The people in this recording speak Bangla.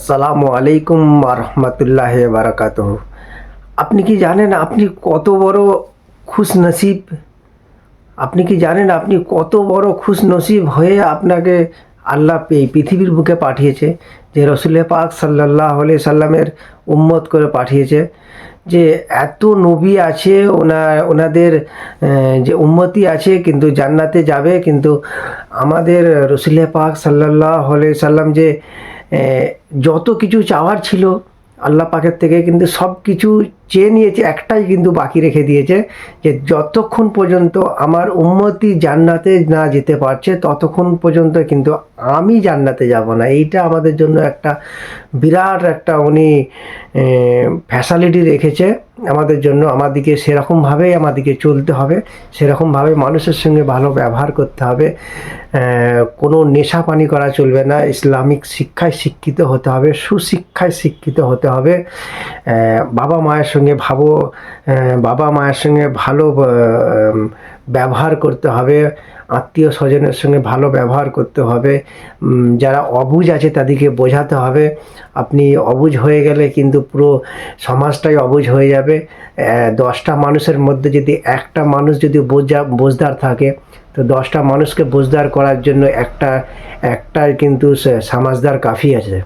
আসসালামু আলাইকুম রহমতুল্লাহ বারাকাতুহু। আপনি কি জানেন আপনি কত বড় খুশনসিব? আপনি কি জানেন আপনি কত বড় খুশনসিব হয়ে আপনাকে আল্লাহ এই পৃথিবীর বুকে পাঠিয়েছে, যে রসুল পাক সাল্লাল্লাহু আলাইহি সাল্লামের উম্মত করে পাঠিয়েছে, যে এত নবী আছে, ওনাদের যে উম্মতি আছে কিন্তু জান্নাতে যাবে, কিন্তু আমাদের রসুল পাক সাল্লাল্লাহু আলাইহি সাল্লাম যে যত কিছু চাওয়ার ছিল আল্লাহ পাকের থেকে, কিন্তু সব কিছু চেয়ে নিয়েছে, একটাই কিন্তু বাকি রেখে দিয়েছে, যে যতক্ষণ পর্যন্ত আমার উম্মতি জান্নাতে না যেতে পারছে ততক্ষণ পর্যন্ত কিন্তু আমি জান্নাতে যাব না। এইটা আমাদের জন্য একটা বিরাট একটা উনি ফ্যাসিলিটি রেখেছে আমাদের জন্য। আমাদেরকে সেরকমভাবেই আমাদেরকে চলতে হবে, সেরকমভাবে মানুষের সঙ্গে ভালো ব্যবহার করতে হবে, কোনো নেশা পানি করা চলবে না, ইসলামিক শিক্ষায় শিক্ষিত হতে হবে, সুশিক্ষায় শিক্ষিত হতে হবে, বাবা মায়ের সঙ্গে ভালো ব্যবহার করতে হবে, আত্মীয় স্বজনের সঙ্গে ভালো ব্যবহার করতে হবে, যারা অবুঝ আছে তাদেরকে বোঝাতে হবে। আপনি অবুঝ হয়ে গেলে কিন্তু পুরো সমাজটাই অবুঝ হয়ে যাবে। 10টা মানুষের মধ্যে যদি একটা মানুষ যদি বোঝদার থাকে, তো 10টা মানুষকে বোঝদার করার জন্য একটা কিন্তু সমাজদার কাফি আছে।